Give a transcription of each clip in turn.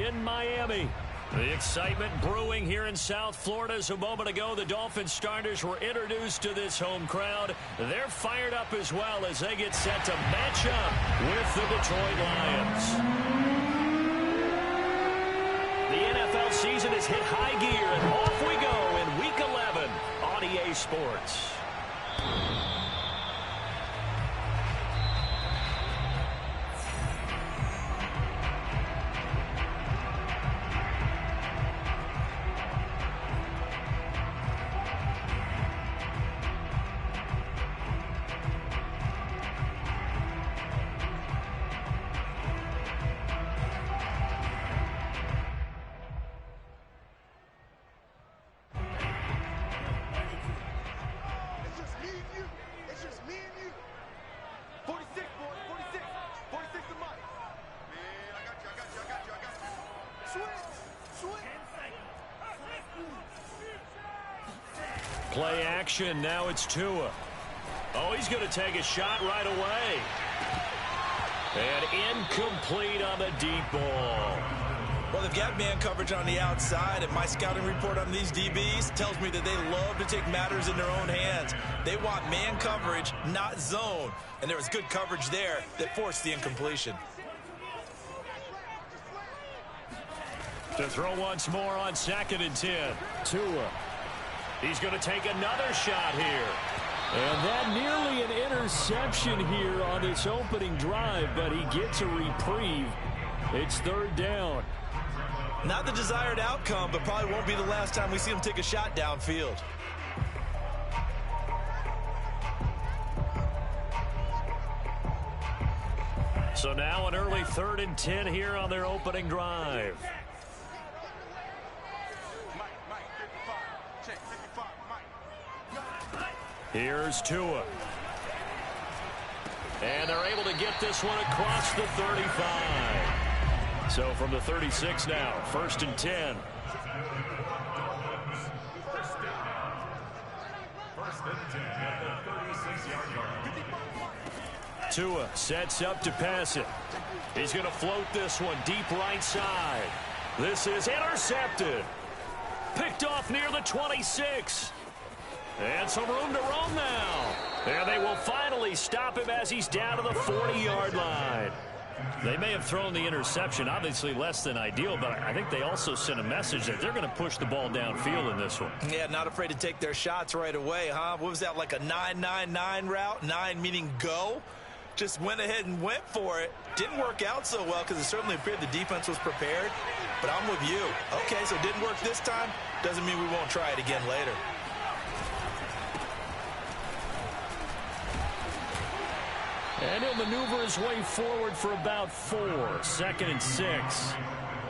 in Miami. The excitement brewing here in South Florida as a moment ago the Dolphins starters were introduced to this home crowd. They're fired up as well as they get set to match up with the Detroit Lions. The NFL season has hit high gear, and off we go in Week 11 on EA Sports. Play action, now it's Tua. Oh, he's going to take a shot right away. And incomplete on the deep ball. Well, they've got man coverage on the outside, and my scouting report on these DBs tells me that they love to take matters in their own hands. They want man coverage, not zone. And there was good coverage there that forced the incompletion. To throw once more on 2nd and 10. Tua. He's going to take another shot here. And that nearly an interception here on this opening drive, but he gets a reprieve. It's 3rd down. Not the desired outcome, but probably won't be the last time we see him take a shot downfield. So now an early 3rd and 10 here on their opening drive. Here's Tua. And they're able to get this one across the 35. So from the 36 now, 1st and 10. Tua sets up to pass it. He's going to float this one deep right side. This is intercepted. Picked off near the 26. And some room to roam now. And they will finally stop him as he's down to the 40-yard line. They may have thrown the interception, obviously less than ideal, but I think they also sent a message that they're going to push the ball downfield in this one. Yeah, not afraid to take their shots right away, huh? What was that, like a 9-9-9 route? 9 meaning go? Just went ahead and went for it. Didn't work out so well because it certainly appeared the defense was prepared. But I'm with you. Okay, so it didn't work this time. Doesn't mean we won't try it again later. And he'll maneuver his way forward for about 4. 2nd and 6.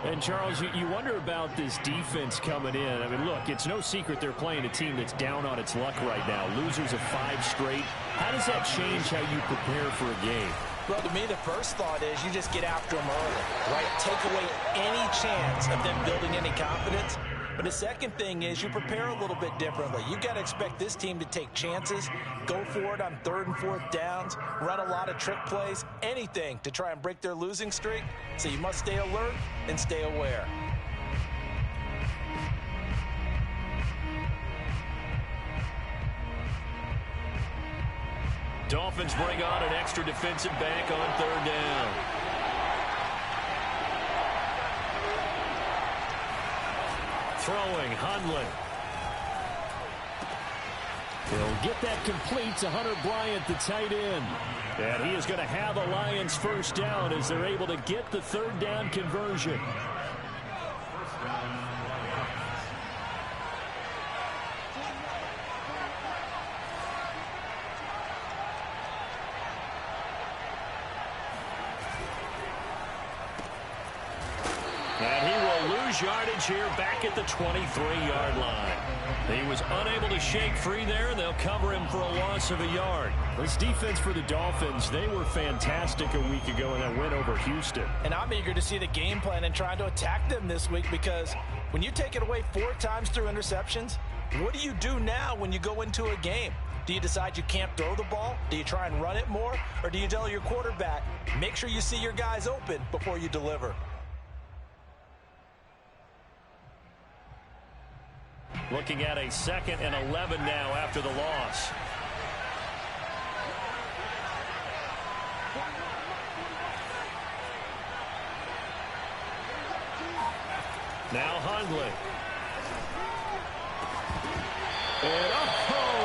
And, Charles, you wonder about this defense coming in. I mean, look, it's no secret they're playing a team that's down on its luck right now. Losers of 5 straight. How does that change how you prepare for a game? Well, to me, the first thought is you just get after them early, right? Take away any chance of them building any confidence. But the second thing is you prepare a little bit differently. You got to expect this team to take chances, go for it on 3rd and 4th downs, run a lot of trick plays, anything to try and break their losing streak. So you must stay alert and stay aware. Dolphins bring on an extra defensive back on 3rd down. Throwing, Hundley. He'll get that complete to Hunter Bryant, the tight end. And he is going to have a Lions 1st down as they're able to get the 3rd down conversion. And he will lose yardage here back at the 23-yard line. He was unable to shake free there, and they'll cover him for a loss of a yard. This defense for the Dolphins, they were fantastic a week ago in that win over Houston. And I'm eager to see the game plan and trying to attack them this week, because when you take it away 4 times through interceptions, what do you do now when you go into a game? Do you decide you can't throw the ball? Do you try and run it more? Or do you tell your quarterback, make sure you see your guys open before you deliver? Looking at a 2nd and 11 now after the loss. Now Hundley. And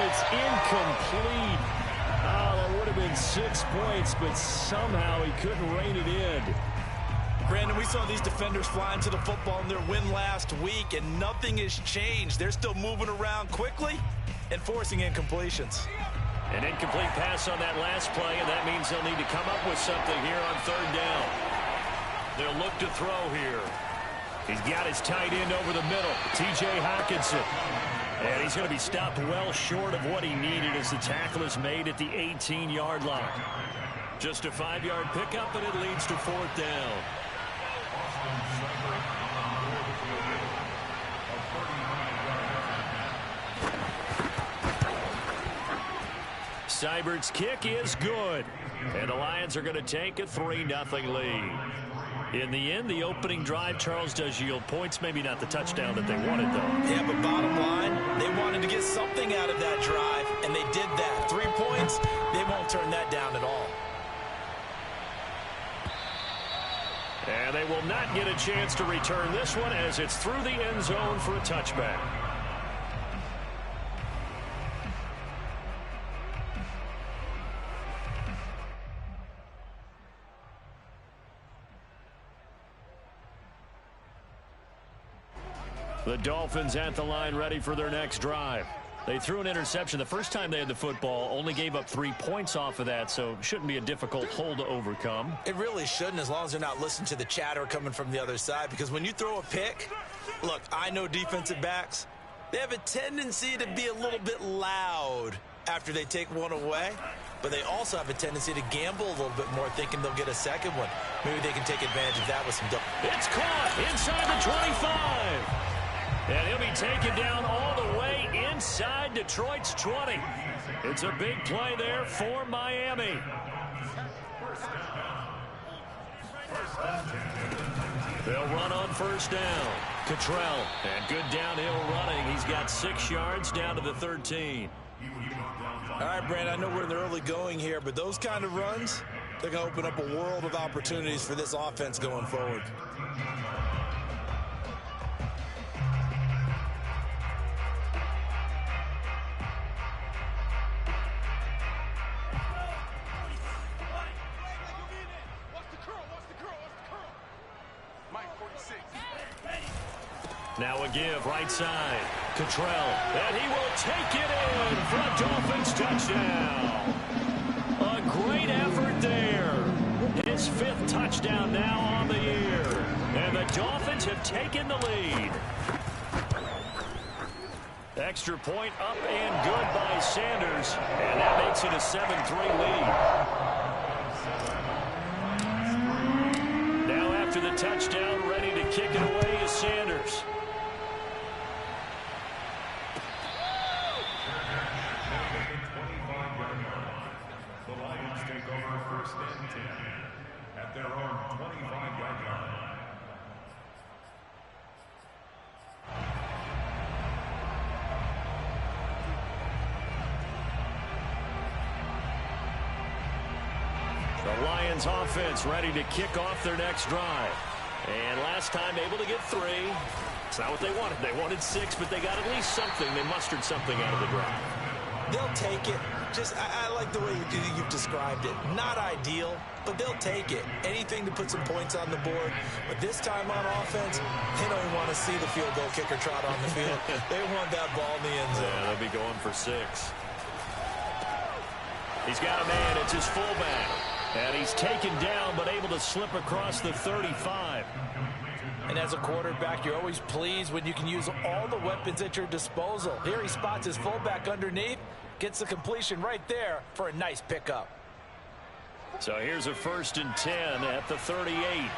it's incomplete. Oh, that would have been 6 points, but somehow he couldn't rein it in. Brandon, we saw these defenders flying to the football in their win last week, and nothing has changed. They're still moving around quickly and forcing incompletions. An incomplete pass on that last play, and that means they'll need to come up with something here on 3rd down. They'll look to throw here. He's got his tight end over the middle, T.J. Hockenson. And he's going to be stopped well short of what he needed as the tackle is made at the 18-yard line. Just a 5-yard pickup, and it leads to 4th down. Seibert's kick is good. And the Lions are going to take a 3-0 lead. In the end, the opening drive, Charles, does yield points. Maybe not the touchdown that they wanted, though. Yeah, but bottom line, they wanted to get something out of that drive, and they did that. 3 points, they won't turn that down at all. And they will not get a chance to return this one as it's through the end zone for a touchback. The Dolphins at the line ready for their next drive. They threw an interception the first time they had the football, only gave up 3 points off of that, so shouldn't be a difficult hole to overcome. It really shouldn't, as long as they're not listening to the chatter coming from the other side, because when you throw a pick, look, I know defensive backs, they have a tendency to be a little bit loud after they take one away, but they also have a tendency to gamble a little bit more, thinking they'll get a second one. Maybe they can take advantage of that with some... It's caught inside the 25. And he'll be taken down all the way inside Detroit's 20. It's a big play there for Miami. They'll run on 1st down. Cottrell, and good downhill running. He's got 6 yards down to the 13. All right, Brandon, I know we're in the early going here, but those kind of runs, they're going to open up a world of opportunities for this offense going forward. Now a give, right side. Cottrell, and he will take it in for a Dolphins touchdown. A great effort there. His 5th touchdown now on the year. And the Dolphins have taken the lead. Extra point up and good by Sanders. And that makes it a 7-3 lead. Now after the touchdown, ready to kick it away is Sanders. At their own 25-yard line. The Lions offense ready to kick off their next drive. And last time able to get 3. It's not what they wanted. They wanted 6, but they got at least something. They mustered something out of the drive. They'll take it. I like the way you've described it. Not ideal, but they'll take it. Anything to put some points on the board. But this time on offense, they don't even want to see the field goal kicker trot on the field. They want that ball in the end zone. Yeah, they'll be going for 6. He's got a man. It's his fullback. And he's taken down, but able to slip across the 35. And as a quarterback, you're always pleased when you can use all the weapons at your disposal. Here he spots his fullback underneath, gets the completion right there for a nice pickup. So here's a 1st and 10 at the 38.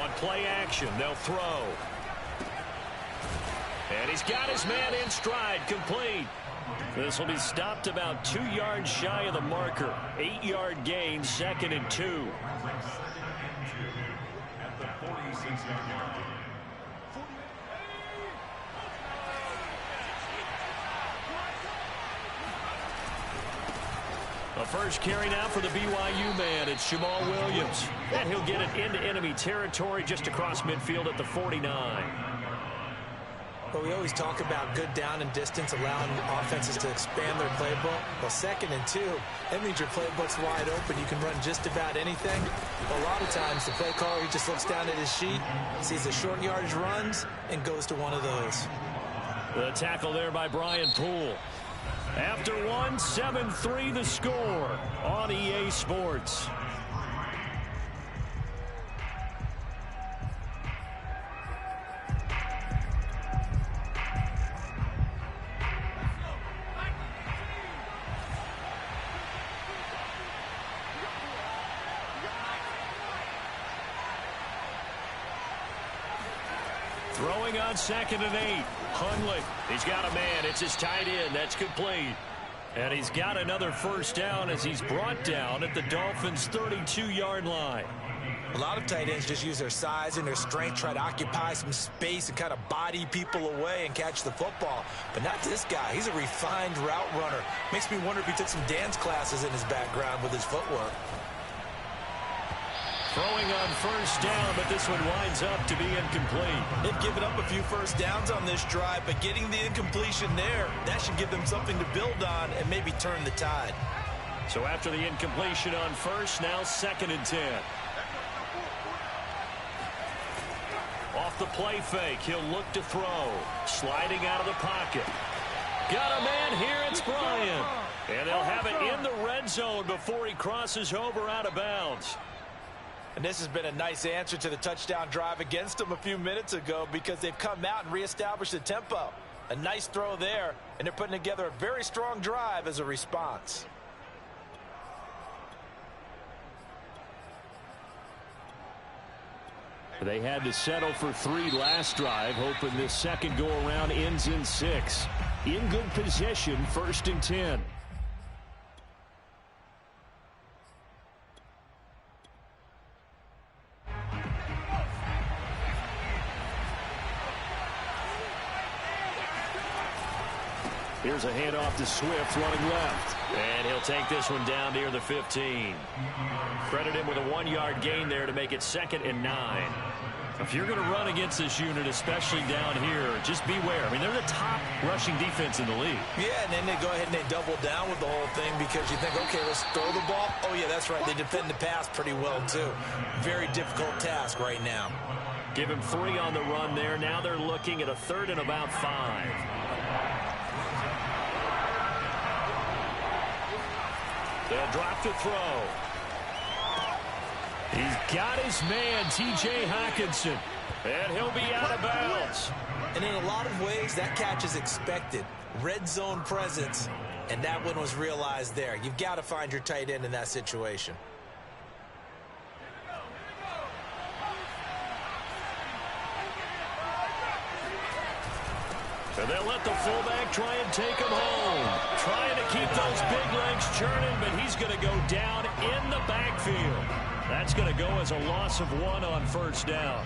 On play action, they'll throw. And he's got his man in stride, complete. This will be stopped about 2 yards shy of the marker. 8-yard gain, 2nd and 2. A first carry now for the BYU man. It's Jamal Williams. And he'll get it into enemy territory just across midfield at the 49. Well, we always talk about good down and distance, allowing offenses to expand their playbook. Well, 2nd and 2, that means your playbook's wide open. You can run just about anything. But a lot of times, the play caller, he just looks down at his sheet, sees the short yardage runs, and goes to one of those. The tackle there by Brian Poole. After one, 7-3 the score on EA Sports. Throwing on 2nd and 8. Hundley, he's got a man. It's his tight end. That's complete. And he's got another first down as he's brought down at the Dolphins' 32-yard line. A lot of tight ends just use their size and their strength, try to occupy some space and kind of body people away and catch the football. But not this guy. He's a refined route runner. Makes me wonder if he took some dance classes in his background with his footwork. Throwing on first down, but this one winds up to be incomplete. They've given up a few first downs on this drive, but getting the incompletion there, that should give them something to build on and maybe turn the tide. So after the incompletion on first, now 2nd and 10. Off the play fake, he'll look to throw. Sliding out of the pocket. Got a man here, it's Bryant. And they'll have it in the red zone before he crosses over out of bounds. And this has been a nice answer to the touchdown drive against them a few minutes ago because they've come out and reestablished the tempo. A nice throw there, and they're putting together a very strong drive as a response. They had to settle for 3 last drive, hoping this second go-around ends in 6. In good position, 1st and 10. Here's a handoff to Swift running left. And he'll take this one down near the 15. Credit him with a 1-yard gain there to make it 2nd and 9. If you're going to run against this unit, especially down here, just beware. I mean, they're the top rushing defense in the league. Yeah, and then they go ahead and they double down with the whole thing because you think, okay, let's throw the ball. Oh, yeah, that's right. They defend the pass pretty well, too. Very difficult task right now. Give him 3 on the run there. Now they're looking at a 3rd and about 5. They'll drop to throw. He's got his man, T.J. Hawkinson. And he'll be out of bounds. And in a lot of ways, that catch is expected. Red zone presence, and that one was realized there. You've got to find your tight end in that situation. And they'll let the fullback try and take him home. Trying to keep those big legs churning, but he's going to go down in the backfield. That's going to go as a loss of 1 on first down.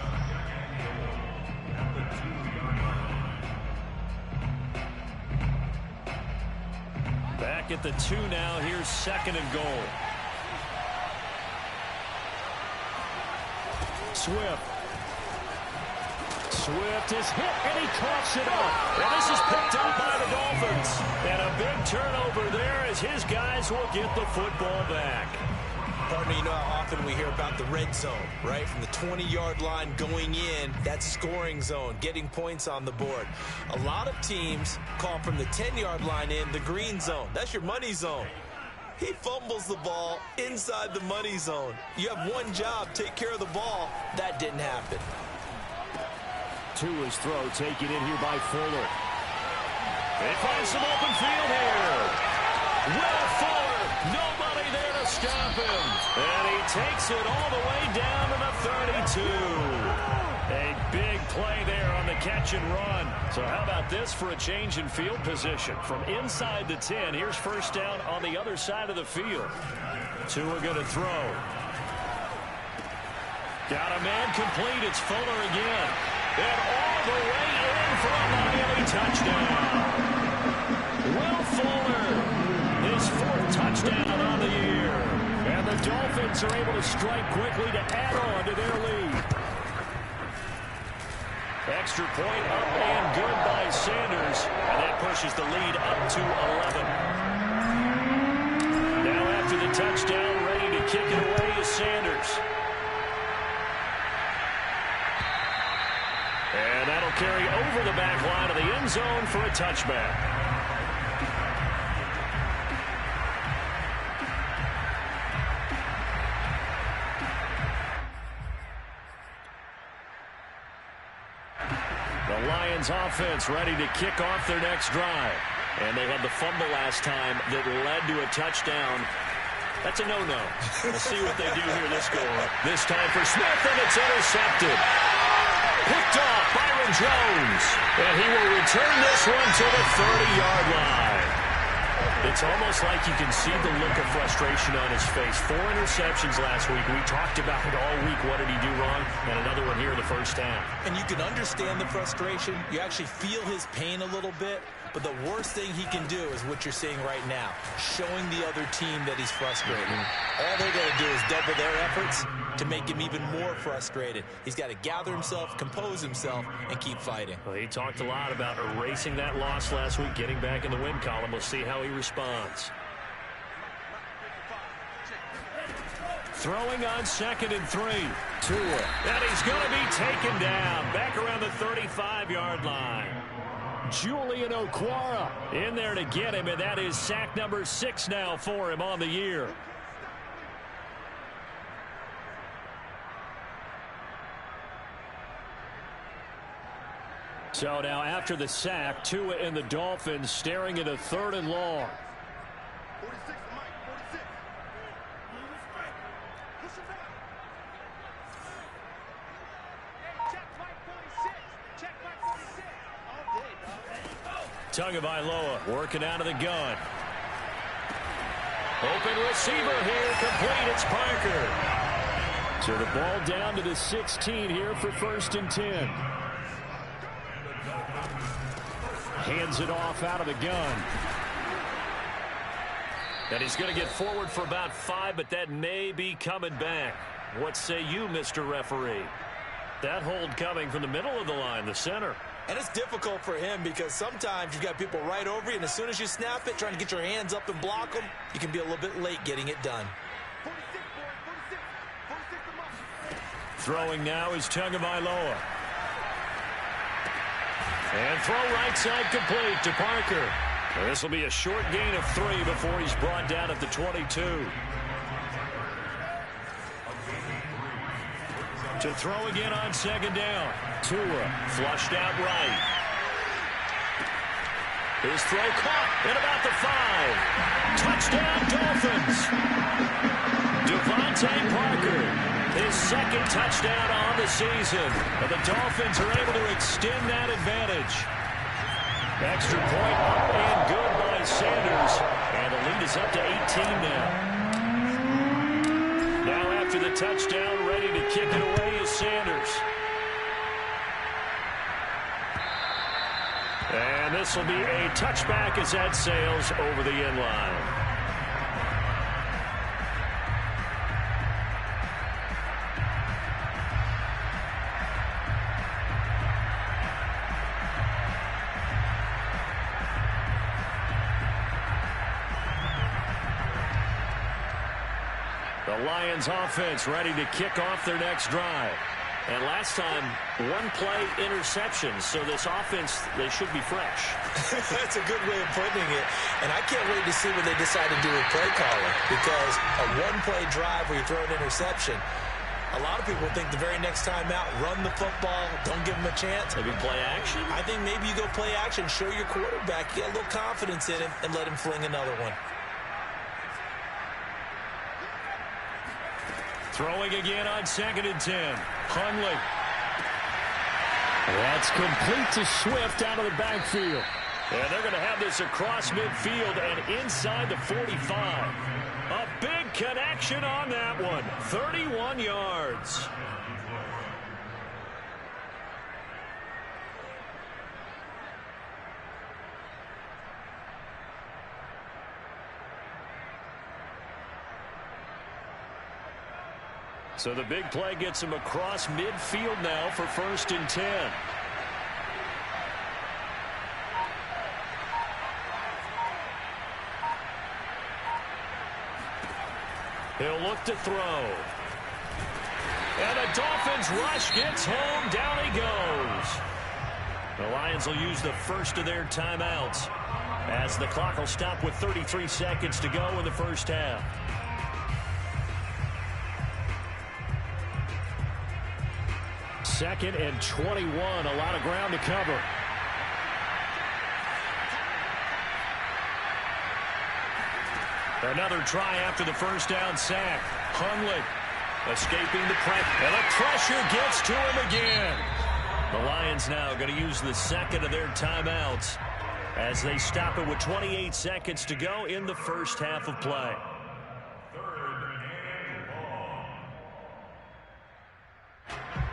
Back at the 2 now. Here's 2nd and goal. Swift. Swift is hit, and he coughs it up. And this is picked up by the Dolphins. And a big turnover there as his guys will get the football back. Partner, you know how often we hear about the red zone, right? From the 20-yard line going in, that scoring zone, getting points on the board. A lot of teams call from the 10-yard line in the green zone. That's your money zone. He fumbles the ball inside the money zone. You have one job, take care of the ball. That didn't happen. To his throw, taken in here by Fuller. They find some open field here. Will Fuller, nobody there to stop him. And he takes it all the way down to the 32. A big play there on the catch and run. So how about this for a change in field position? From inside the 10, here's first down on the other side of the field. 2 are going to throw. Got a man complete. It's Fuller again. And all the way in for a Miami touchdown. Will Fuller, his 4th touchdown touchdown on the year. And the Dolphins are able to strike quickly to add on to their lead. Extra point up and good by Sanders. And that pushes the lead up to 11. Now after the touchdown, ready to kick it away is Sanders. And that'll carry over the back line of the end zone for a touchback. The Lions offense ready to kick off their next drive. And they had the fumble last time that led to a touchdown. That's a no-no. We'll see what they do here this go-around. This time for Smith, and it's intercepted. Picked off Byron Jones. And he will return this one to the 30-yard line. It's almost like you can see the look of frustration on his face. 4 interceptions last week. We talked about it all week. What did he do wrong? And another one here in the first half. And you can understand the frustration. You actually feel his pain a little bit. But the worst thing he can do is what you're seeing right now, showing the other team that he's frustrated. All they're going to do is double their efforts to make him even more frustrated. He's got to gather himself, compose himself, and keep fighting. Well, he talked a lot about erasing that loss last week, getting back in the win column. We'll see how he responds. Throwing on 2nd and 3. Tua. And he's going to be taken down back around the 35-yard line. Julian Okwara in there to get him, and that is sack number 6 now for him on the year. So now after the sack, Tua and the Dolphins staring at a 3rd and long. Tagovailoa working out of the gun. Open receiver here, complete. It's Parker. So the ball down to the 16 here for 1st and 10. Hands it off out of the gun. And he's going to get forward for about 5, but that may be coming back. What say you, Mr. Referee? That hold coming from the middle of the line, the center. And it's difficult for him because sometimes you've got people right over you, and as soon as you snap it, trying to get your hands up and block them, you can be a little bit late getting it done. Throwing now is Tagovailoa. And throw right side complete to Parker. This will be a short gain of 3 before he's brought down at the 22. To throw again on 2nd down. Tua flushed out right. His throw caught at about the 5. Touchdown, Dolphins. Devontae Parker, his 2nd touchdown on the season. And the Dolphins are able to extend that advantage. Extra point up and good by Sanders. And the lead is up to 18 now. Now after the touchdown, ready to kick it away is Sanders. And this will be a touchback as that sails over the end line. The Lions offense ready to kick off their next drive. And last time, 1-play interception. So this offense, they should be fresh. That's a good way of putting it. And I can't wait to see what they decide to do with play calling. Because a 1-play drive where you throw an interception, a lot of people think the very next time out, run the football, don't give them a chance. Maybe play action? I think maybe you go play action, show your quarterback, get a little confidence in him, and let him fling another one. Throwing again on 2nd and 10. Hundley. That's complete to Swift out of the backfield. And they're going to have this across midfield and inside the 45. A big connection on that one. 31 yards. So the big play gets him across midfield now for 1st and 10. He'll look to throw. And the Dolphins rush gets home. Down he goes. The Lions will use the first of their timeouts as the clock will stop with 33 seconds to go in the first half. Second and 21. A lot of ground to cover. Another try after the first down sack. Hundley escaping the pressure. And the pressure gets to him again. The Lions now going to use the second of their timeouts as they stop it with 28 seconds to go in the first half of play.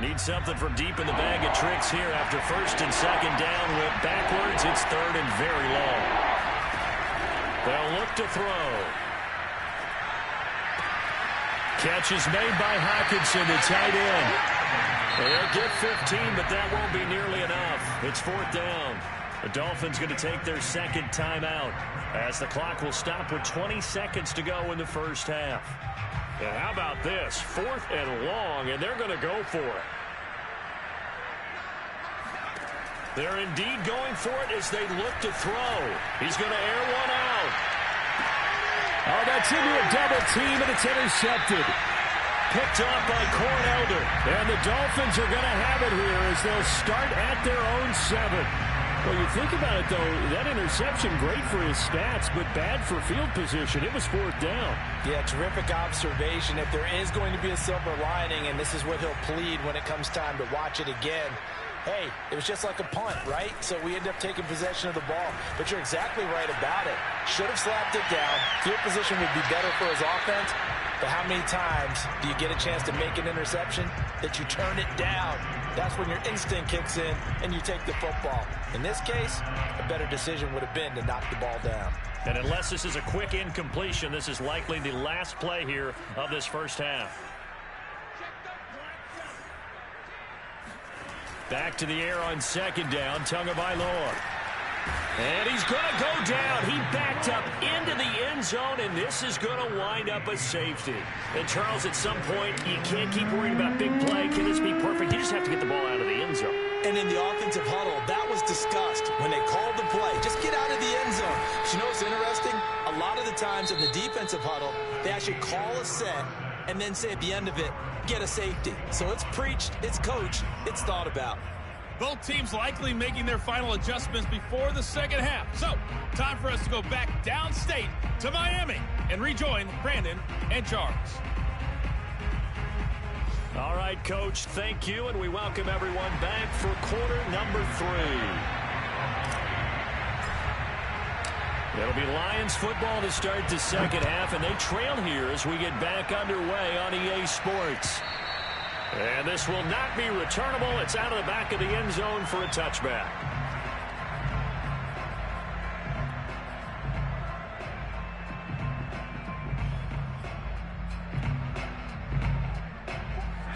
Need something from deep in the bag of tricks here after 1st and 2nd down. Went backwards. It's 3rd and very long. They'll look to throw. Catch is made by Hockenson, the tight end. They'll get 15, but that won't be nearly enough. It's 4th down. The Dolphins going to take their second timeout as the clock will stop with 20 seconds to go in the first half. Yeah, how about this? 4th and long, and they're going to go for it. They're indeed going for it as they look to throw. He's going to air one out. Oh, that's into a double team, and it's intercepted. Picked off by Cornelder. And the Dolphins are going to have it here as they'll start at their own 7. Well, you think about it, though, that interception, great for his stats, but bad for field position. It was 4th down. Yeah, terrific observation. If there is going to be a silver lining, and this is what he'll plead when it comes time to watch it again, hey, it was just like a punt, right? So we end up taking possession of the ball. But you're exactly right about it. Should have slapped it down. Field position would be better for his offense. But how many times do you get a chance to make an interception that you turn it down? That's when your instinct kicks in and you take the football. In this case, a better decision would have been to knock the ball down. And unless this is a quick incompletion, this is likely the last play here of this first half. Back to the air on 2nd down, Tagovailoa. And he's going to go down. He backed up into the end zone, and this is going to wind up a safety. And, Charles, at some point, you can't keep worrying about big play. Can this be perfect? You just have to get the ball out of the end zone. And in the offensive huddle, that was discussed when they called the play. Just get out of the end zone. But you know what's interesting? A lot of the times in the defensive huddle, they actually call a set and then say at the end of it, get a safety. So it's preached, it's coached, it's thought about. Both teams likely making their final adjustments before the second half. So, time for us to go back downstate to Miami and rejoin Brandon and Charles. All right, Coach, thank you, and we welcome everyone back for quarter number 3. It'll be Lions football to start the second half, and they trail here as we get back underway on EA Sports. And this will not be returnable. It's out of the back of the end zone for a touchback.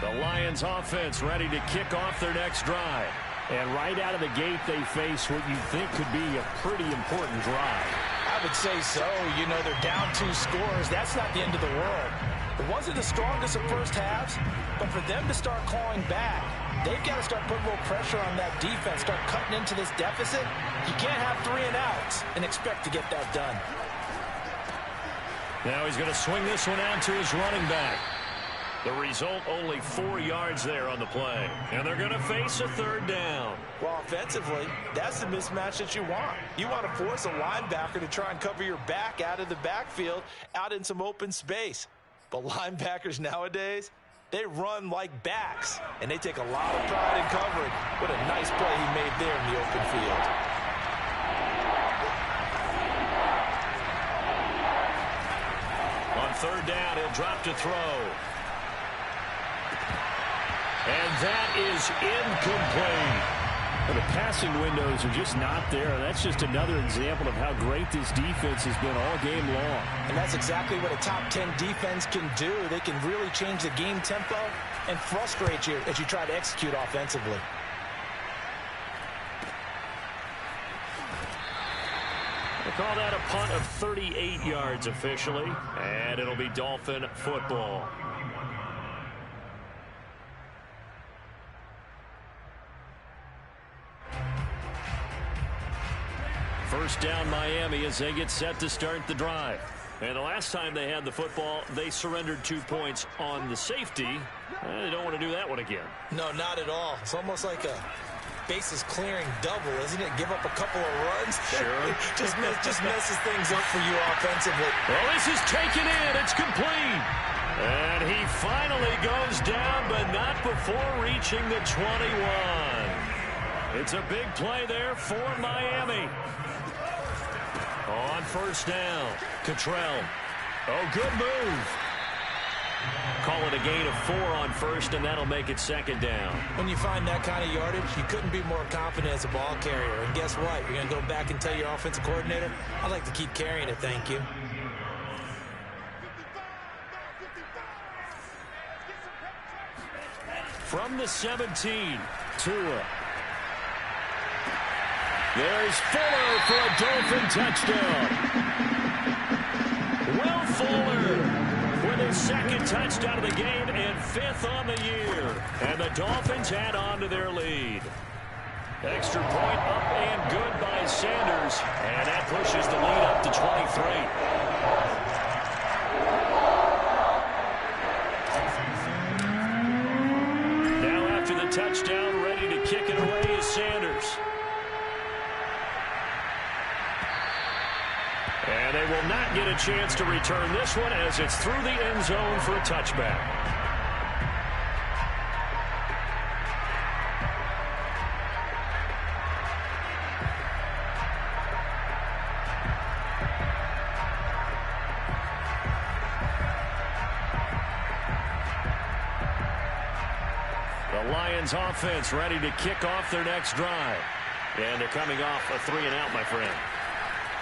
The Lions offense ready to kick off their next drive. And right out of the gate, they face what you think could be a pretty important drive. I would say so. You know, they're down 2 scores. That's not the end of the world. It wasn't the strongest of first halves, but for them to start clawing back, they've got to start putting a little pressure on that defense, start cutting into this deficit. You can't have 3 and outs and expect to get that done. Now he's going to swing this one out to his running back. The result, only 4 yards there on the play. And they're going to face a 3rd down. Well, offensively, that's the mismatch that you want. You want to force a linebacker to try and cover your back out of the backfield, out in some open space. But linebackers nowadays, they run like backs, and they take a lot of pride in covering. What a nice play he made there in the open field. On 3rd down, he'll drop to throw. And that is incomplete. Well, the passing windows are just not there. That's just another example of how great this defense has been all game long. And that's exactly what a top 10 defense can do. They can really change the game tempo and frustrate you as you try to execute offensively. We'll call that a punt of 38 yards officially, and it'll be Dolphin football. First down Miami as they get set to start the drive. And the last time they had the football, they surrendered 2 points on the safety. They don't want to do that one again. No, not at all. It's almost like a bases clearing double, isn't it? Give up a couple of runs. Sure. just messes things up for you offensively. Well, this is taken in. It's complete. And he finally goes down, but not before reaching the 21. It's a big play there for Miami. On first down, Cottrell. Oh, good move. Call it a gain of 4 on first, and that'll make it second down. When you find that kind of yardage, you couldn't be more confident as a ball carrier. And guess what? You're going to go back and tell your offensive coordinator, I'd like to keep carrying it, thank you. From the 17, Tua. There's Fuller for a Dolphin touchdown. Will Fuller with his second touchdown of the game and 5th on the year. And the Dolphins add on to their lead. Extra point up and good by Sanders. And that pushes the lead up to 23. Now after the touchdown, ready to kick it away is Sanders. And they will not get a chance to return this one as it's through the end zone for a touchback. The Lions offense ready to kick off their next drive. And they're coming off a 3-and-out, my friend.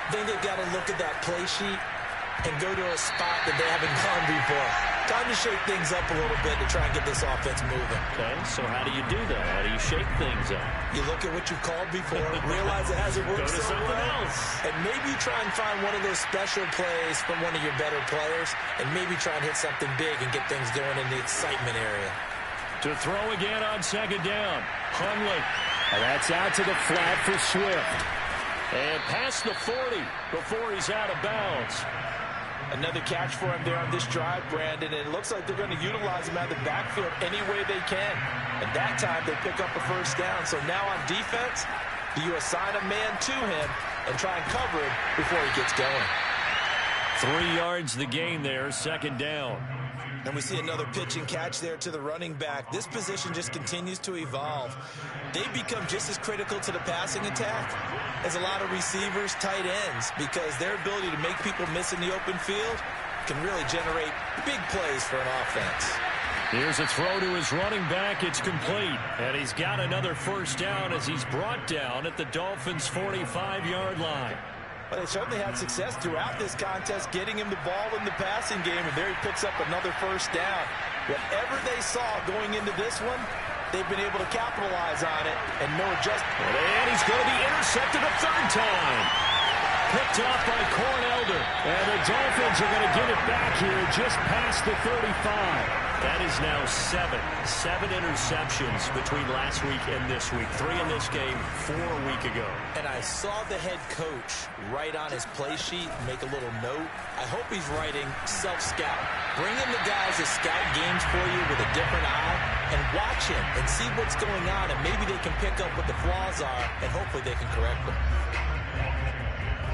I think they've got to look at that play sheet and go to a spot that they haven't gone before. Time to shake things up a little bit to try and get this offense moving. Okay, so how do you do that? How do you shake things up? You look at what you called before, realize it hasn't worked so well, and maybe try and find one of those special plays from one of your better players, and maybe try and hit something big and get things going in the excitement area. To throw again on second down, Hundley. And that's out to the flat for Swift. And past the 40 before he's out of bounds. Another catch for him there on this drive, Brandon. And it looks like they're going to utilize him out of the backfield any way they can. And that time they pick up a first down. So now on defense, do you assign a man to him and try and cover him before he gets going? 3 yards the gain there, second down. And we see another pitch and catch there to the running back. This position just continues to evolve. They become just as critical to the passing attack as a lot of receivers, tight ends, because their ability to make people miss in the open field can really generate big plays for an offense. Here's a throw to his running back. It's complete. And he's got another first down as he's brought down at the Dolphins' 45-yard line. But they certainly had success throughout this contest getting him the ball in the passing game, and there he picks up another first down. Whatever they saw going into this one, they've been able to capitalize on it and no adjustment. And he's going to be intercepted a third time. Picked off by Cornelder. And the Dolphins are going to get it back here just past the 35. That is now 7 interceptions between last week and this week. 3 in this game, 4 a week ago. And I saw the head coach write on his play sheet, make a little note. I hope he's writing self-scout. Bring in the guys that scout games for you with a different eye and watch him and see what's going on, and maybe they can pick up what the flaws are, and hopefully they can correct them.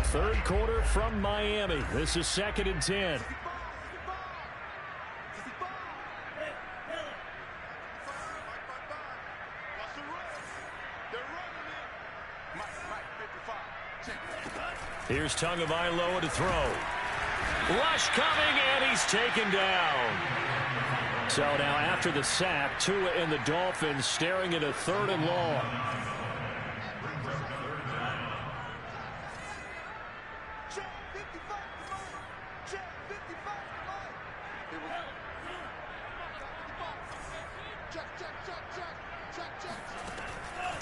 Third quarter from Miami. This is 2nd and 10. Here's Tagovailoa to throw. Rush coming, and he's taken down. So now after the sack, Tua and the Dolphins staring at a 3rd and long.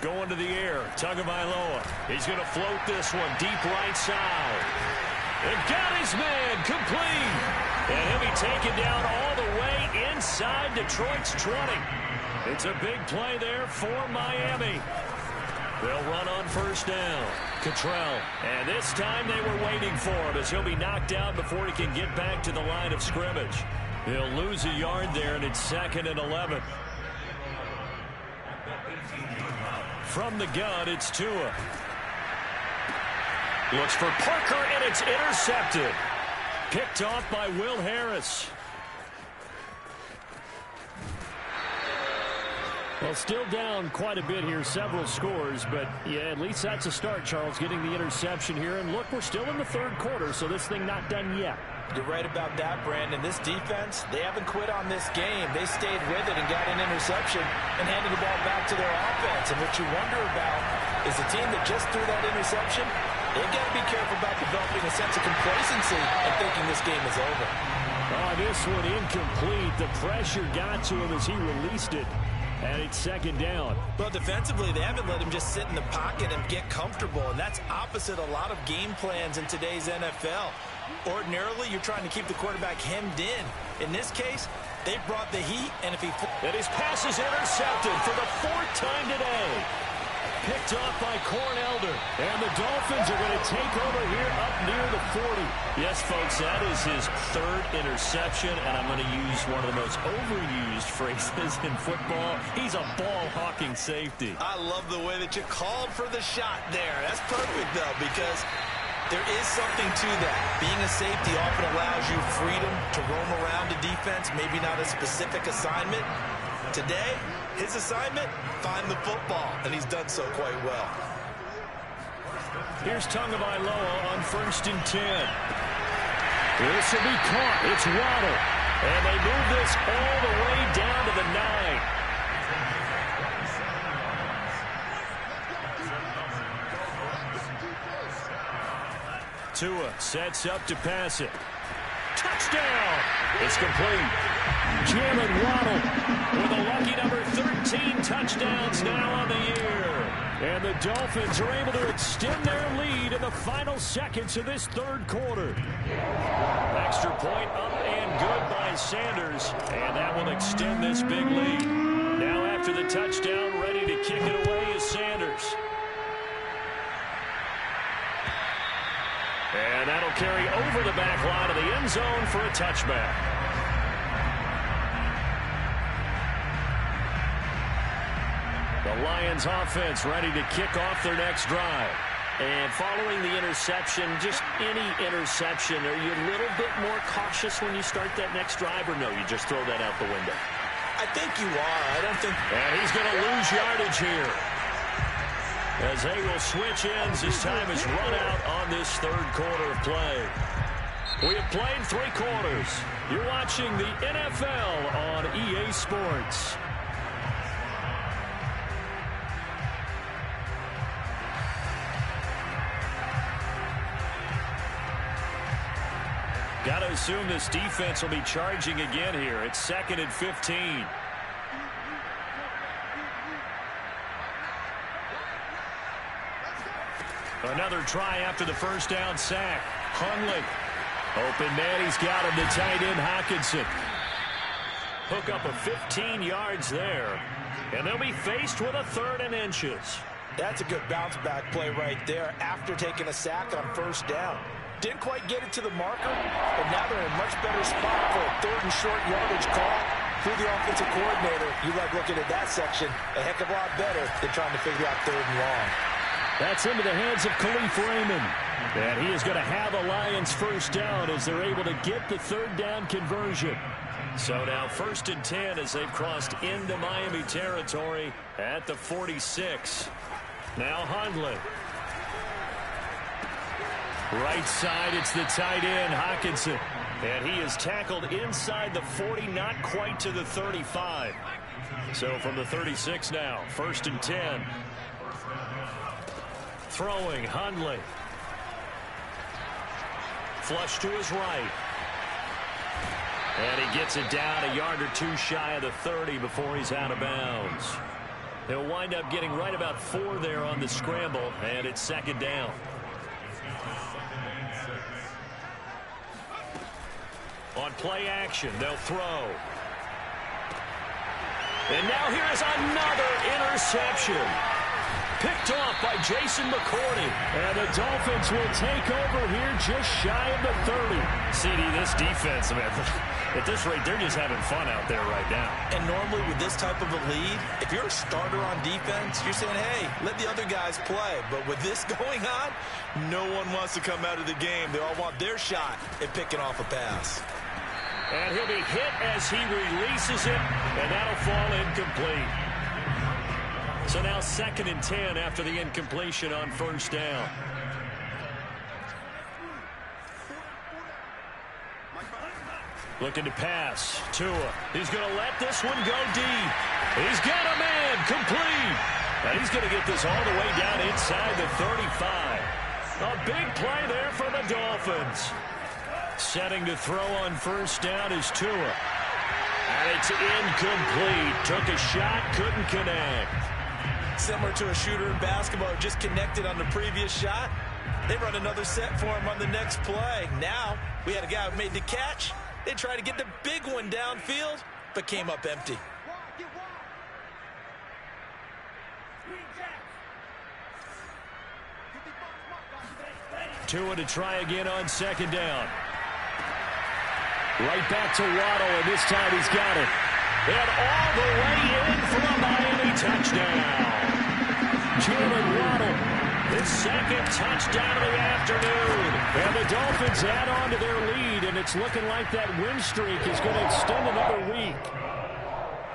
going to the air. Tagovailoa. He's going to float this one deep right side. And got his man complete. And he'll be taken down all the way inside Detroit's 20. It's a big play there for Miami. They'll run on first down. Cottrell. And this time they were waiting for him as he'll be knocked out before he can get back to the line of scrimmage. He'll lose a yard there, and it's 2nd and 11. From the gun, it's Tua. Looks for Parker, and it's intercepted. Picked off by Will Harris. Well, still down quite a bit here, several scores, but yeah, at least that's a start, Charles, getting the interception here. And look, we're still in the third quarter, so this thing not done yet. You're right about that, Brandon. This defense, they haven't quit on this game. They stayed with it and got an interception and handed the ball back to their offense. And what you wonder about is the team that just threw that interception, they've got to be careful about developing a sense of complacency and thinking this game is over. Oh, this one incomplete. The pressure got to him as he released it. And it's 2nd down. Well, defensively, they haven't let him just sit in the pocket and get comfortable, and that's opposite a lot of game plans in today's NFL. Ordinarily, you're trying to keep the quarterback hemmed in. In this case, they brought the heat, and if he... And his pass is intercepted for the 4th time today. Picked off by Cornelder. And the Dolphins are going to take over here up near the 40. Yes, folks, that is his 3rd interception, and I'm going to use one of the most overused phrases in football. He's a ball-hawking safety. I love the way that you called for the shot there. That's perfect, though, because there is something to that. Being a safety often allows you freedom to roam around a defense, maybe not a specific assignment. Today, his assignment, find the football, and he's done so quite well. Here's Tagovailoa on 1st and 10. This will be caught. It's Waddle. And they move this all the way down to the 9. Tua sets up to pass it. Touchdown! It's complete. Jalen Waddle with a lucky number 13 touchdowns now on the year. And the Dolphins are able to extend their lead in the final seconds of this 3rd quarter. Extra point up and good by Sanders. And that will extend this big lead. Now after the touchdown, ready to kick it away is Sanders. And that'll carry over the back line of the end zone for a touchback. The Lions offense ready to kick off their next drive. And following the interception, just any interception, are you a little bit more cautious when you start that next drive, or no, you just throw that out the window? I think you are. I don't think... And he's going to lose yardage here, as they will switch ends. His time is run out on this 3rd quarter of play. We have played 3 quarters. You're watching the NFL on EA Sports. Got to assume this defense will be charging again here. It's 2nd and 15. Another try after the 1st down sack. Hundley. Open man, he's got him, the tight end Hockenson. Hook up of 15 yards there. And they'll be faced with a 3rd and inches. That's a good bounce back play right there after taking a sack on 1st down. Didn't quite get it to the marker, but now they're in a much better spot for a 3rd and short yardage call. Through the offensive coordinator, you like looking at that section a heck of a lot better than trying to figure out 3rd and long. That's into the hands of Khalif Raymond. And he is going to have a Lions 1st down as they're able to get the 3rd down conversion. So now 1st and 10 as they've crossed into Miami territory at the 46. Now Hundley. Right side, it's the tight end, Hockenson. And he is tackled inside the 40, not quite to the 35. So from the 36 now, 1st and 10. Throwing, Hundley. Flush to his right. And he gets it down a yard or 2 shy of the 30 before he's out of bounds. He'll wind up getting right about 4 there on the scramble, and it's second down. On play action, they'll throw. And now here is another interception. Picked off by Jason McCourty. And the Dolphins will take over here just shy of the 30. CD, this defense, man, at this rate, they're just having fun out there right now. And normally with this type of a lead, if you're a starter on defense, you're saying, hey, let the other guys play. But with this going on, no one wants to come out of the game. They all want their shot at picking off a pass. And he'll be hit as he releases it, and that'll fall incomplete. So now 2nd and 10 after the incompletion on first down. Looking to pass. Tua. He's going to let this one go deep. He's got a man complete. And he's going to get this all the way down inside the 35. A big play there for the Dolphins. Setting to throw on first down is Tua. And it's incomplete. Took a shot, couldn't connect. Similar to a shooter in basketball, just connected on the previous shot. They run another set for him on the next play. Now, we had a guy who made the catch. They tried to get the big one downfield, but came up empty. Tua to try again on second down. Right back to Waddle, and this time he's got it. And all the way in for a Miami touchdown. Jalen Waddle, his 2nd touchdown of the afternoon. And the Dolphins add on to their lead, and it's looking like that win streak is going to extend another week.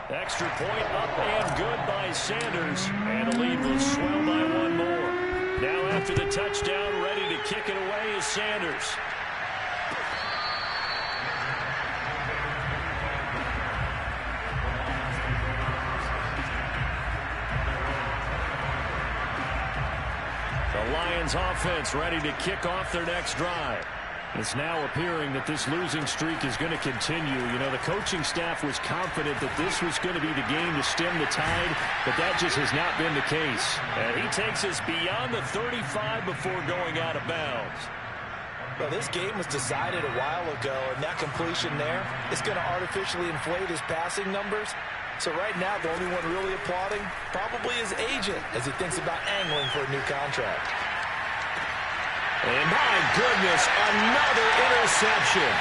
Extra point up and good by Sanders, and the lead will swell by 1 more. Now after the touchdown, ready to kick it away is Sanders. The Lions offense ready to kick off their next drive. It's now appearing that this losing streak is going to continue. You know, the coaching staff was confident that this was going to be the game to stem the tide, but that just has not been the case. And he takes us beyond the 35 before going out of bounds. Well, this game was decided a while ago, and that completion there is going to artificially inflate his passing numbers. So right now, the only one really applauding probably his agent as he thinks about angling for a new contract. And my goodness, another interception.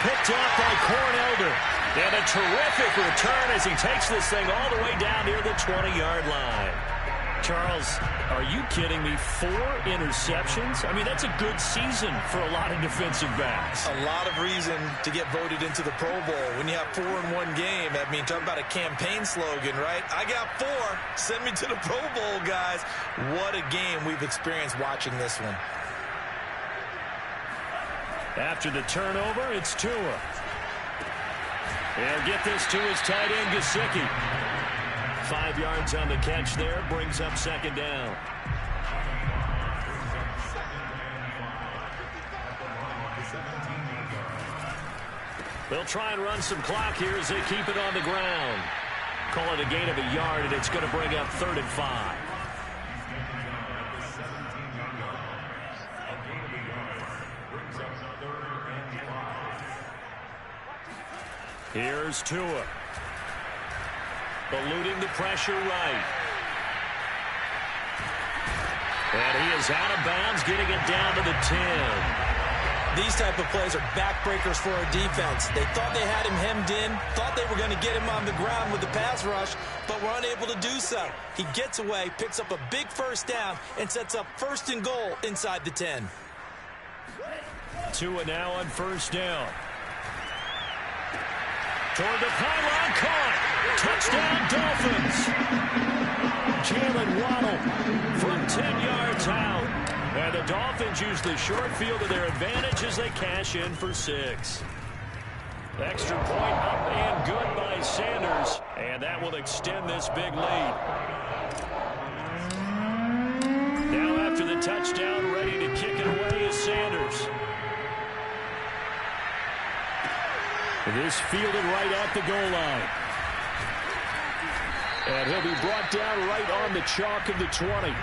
Picked off by Cornelder. And a terrific return as he takes this thing all the way down near the 20-yard line. Charles, are you kidding me? 4 interceptions? I mean, that's a good season for a lot of defensive backs. A lot of reason to get voted into the Pro Bowl. When you have 4 in one game, I mean, talk about a campaign slogan, right? I got 4. Send me to the Pro Bowl, guys. What a game we've experienced watching this one. After the turnover, it's Tua. He'll get this to his tight end, Gesicki. 5 yards on the catch there, brings up second down. They'll try and run some clock here as they keep it on the ground. Call it a gain of a yard, and it's going to bring up 3rd and 5. Here's Tua. Eluding the pressure right. And he is out of bounds, getting it down to the 10. These type of plays are backbreakers for a defense. They thought they had him hemmed in, thought they were going to get him on the ground with the pass rush, but were unable to do so. He gets away, picks up a big first down, and sets up 1st and goal inside the 10. Tua now on first down. Toward the pylon, caught. Touchdown, Dolphins. Jalen Waddle from 10 yards out. And the Dolphins use the short field to their advantage as they cash in for 6. Extra point up and good by Sanders. And that will extend this big lead. Now after the touchdown, ready to kick it away is Sanders. This fielded right at the goal line. And he'll be brought down right on the chalk of the 20.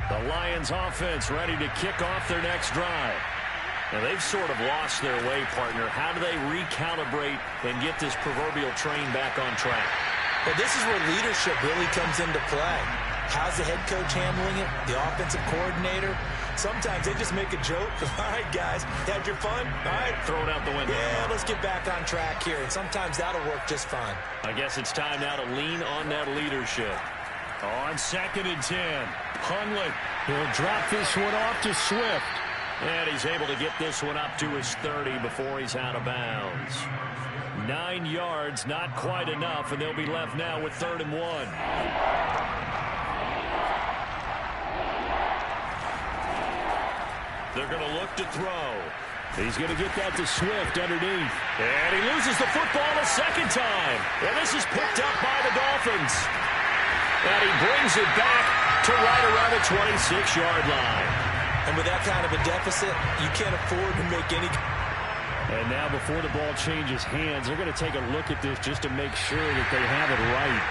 The Lions offense ready to kick off their next drive. Now they've sort of lost their way, partner. How do they recalibrate and get this proverbial train back on track? Well, this is where leadership really comes into play. How's the head coach handling it? The offensive coordinator? Sometimes they just make a joke. All right, guys, had your fun? All right. Throw it out the window. Yeah, let's get back on track here. And sometimes that'll work just fine. I guess it's time now to lean on that leadership. On 2nd and 10, Hundley. He'll drop this one off to Swift. And he's able to get this one up to his 30 before he's out of bounds. 9 yards, not quite enough, and they'll be left now with 3rd and 1. They're going to look to throw. He's going to get that to Swift underneath. And he loses the football a second time. And this is picked up by the Dolphins. And he brings it back to right around the 26-yard line. And with that kind of a deficit, you can't afford to make any. And now before the ball changes hands, they're going to take a look at this just to make sure that they have it right.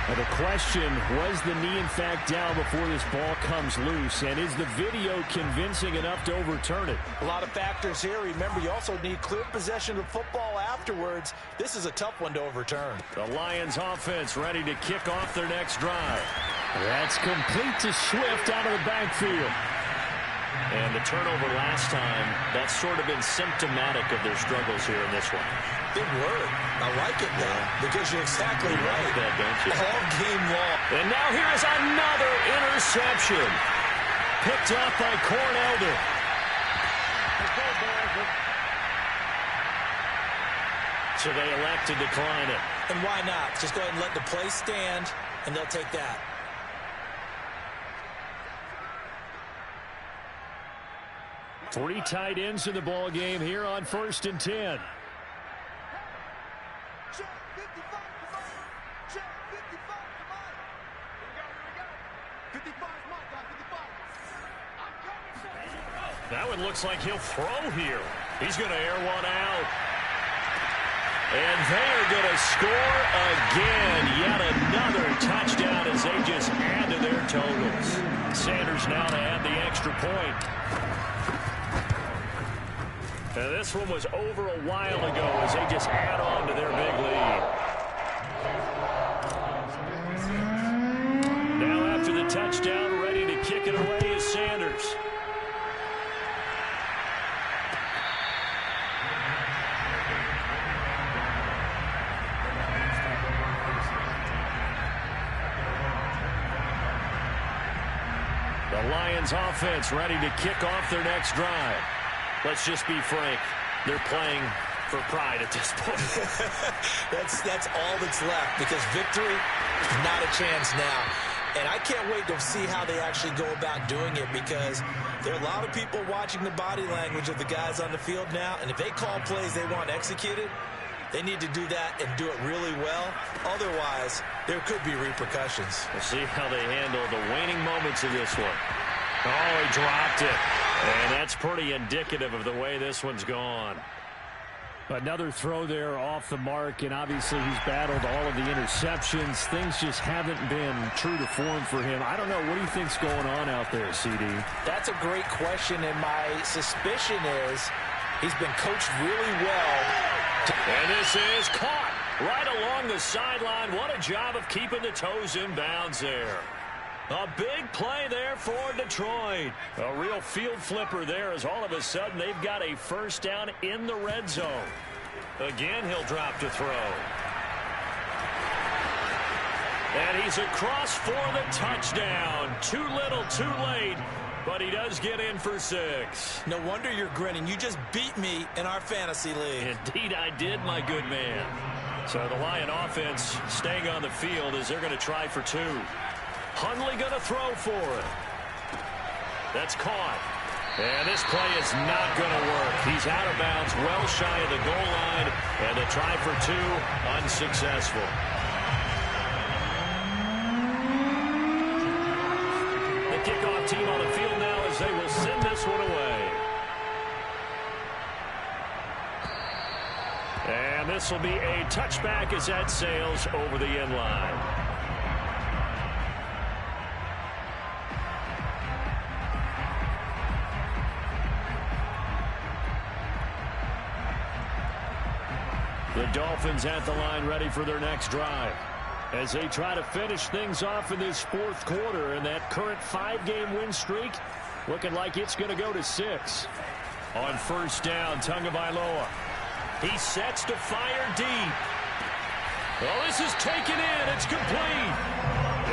Now the question, was the knee in fact down before this ball comes loose? And is the video convincing enough to overturn it? A lot of factors here. Remember, you also need clear possession of football afterwards. This is a tough one to overturn. The Lions offense ready to kick off their next drive. That's complete to Swift out of the backfield. And the turnover last time, that's sort of been symptomatic of their struggles here in this one. Big word. I like it now because you're exactly right. Like that, don't you? All game long. And now here is another interception. Picked up by Cornelder. So they elect to decline it. And why not? Just go ahead and let the play stand, and they'll take that. Three tight ends in the ball game here on 1st and 10. That one looks like he'll throw here. He's going to air one out. And they're going to score again. Yet another touchdown as they just add to their totals. Sanders now to add the extra point. Now this one was over a while ago as they just add on to their big lead. Now after the touchdown, ready to kick it away is Sanders. The Lions offense ready to kick off their next drive. Let's just be frank. They're playing for pride at this point. That's all that's left because victory, not a chance now. And I can't wait to see how they actually go about doing it because there are a lot of people watching the body language of the guys on the field now. And if they call plays they want executed, they need to do that and do it really well. Otherwise, there could be repercussions. We'll see how they handle the waning moments of this one. Oh, he dropped it. And that's pretty indicative of the way this one's gone. Another throw there off the mark, and obviously he's battled all of the interceptions. Things just haven't been true to form for him. I don't know. What do you think's going on out there, CD? That's a great question, and my suspicion is he's been coached really well. And this is caught right along the sideline. What a job of keeping the toes in bounds there. A big play there for Detroit. A real field flipper there as all of a sudden they've got a first down in the red zone. Again, he'll drop to throw. And he's across for the touchdown. Too little, too late, but he does get in for 6. No wonder you're grinning. You just beat me in our fantasy league. Indeed, I did, my good man. So the Lion offense staying on the field as they're going to try for 2. Hundley going to throw for it. That's caught. And this play is not going to work. He's out of bounds, well shy of the goal line. And the try for 2, unsuccessful. kickoff team on the field now as they will send this one away. And this will be a touchback as that sails over the end line. The Dolphins at the line ready for their next drive as they try to finish things off in this fourth quarter, and that current 5-game win streak looking like it's going to go to 6. On first down, Tagovailoa. He sets to fire deep. Oh, this is taken in. It's complete.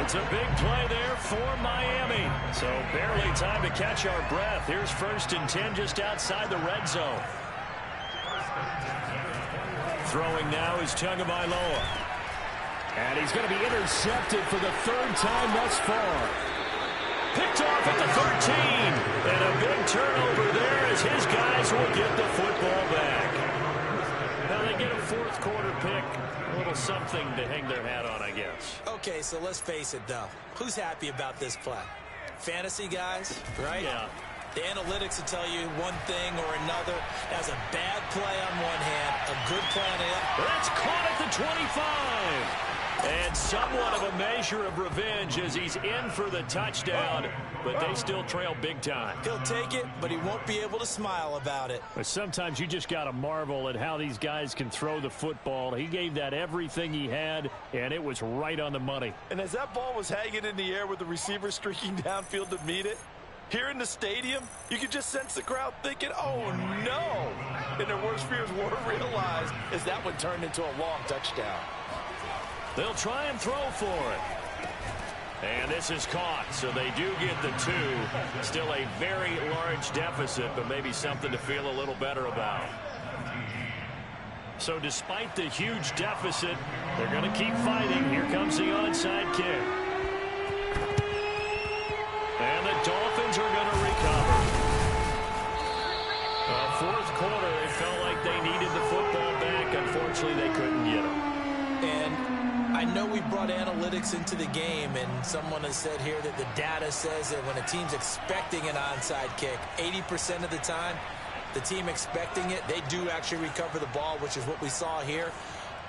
It's a big play there for Miami. So barely time to catch our breath. Here's 1st and 10 just outside the red zone. Throwing now is Tagovailoa. And he's going to be intercepted for the 3rd time thus far. Picked off at the 13. And a big turnover there as his guys will get the football back. Now they get a 4th quarter pick. A little something to hang their hat on, I guess. Okay, so let's face it, though. Who's happy about this play? Fantasy guys, right? Yeah. The analytics will tell you one thing or another. As a bad play on one hand, a good play on the other. That's caught at the 25. And somewhat of a measure of revenge as he's in for the touchdown, but they still trail big time. He'll take it, but he won't be able to smile about it. But sometimes you just got to marvel at how these guys can throw the football. He gave that everything he had, and it was right on the money. And as that ball was hanging in the air with the receiver streaking downfield to meet it, here in the stadium, you could just sense the crowd thinking, oh, no. And their worst fears were realized as that one turned into a long touchdown. They'll try and throw for it. And this is caught, so they do get the 2. Still a very large deficit, but maybe something to feel a little better about. So despite the huge deficit, they're going to keep fighting. Here comes the onside kick. And the Dolphins are going to recover. 4th quarter, they felt like they needed the football back. Unfortunately, they couldn't get it. And I know we brought analytics into the game, and someone has said here that the data says that when a team's expecting an onside kick, 80% of the time, the team expecting it, they do actually recover the ball, which is what we saw here.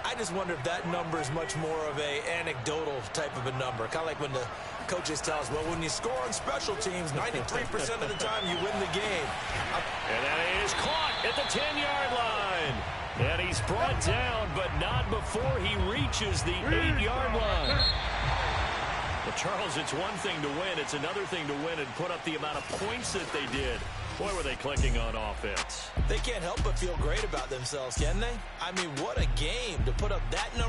I just wonder if that number is much more of a anecdotal type of a number. Kind of like when the coaches tell us, well, when you score on special teams, 93% of the time you win the game. And that is caught at the 10-yard line. And he's brought down, but not before he reaches the 8-yard line. Well, Charles, it's one thing to win. It's another thing to win and put up the amount of points that they did. Boy, were they clicking on offense. They can't help but feel great about themselves, can they? I mean, what a game to put up that number.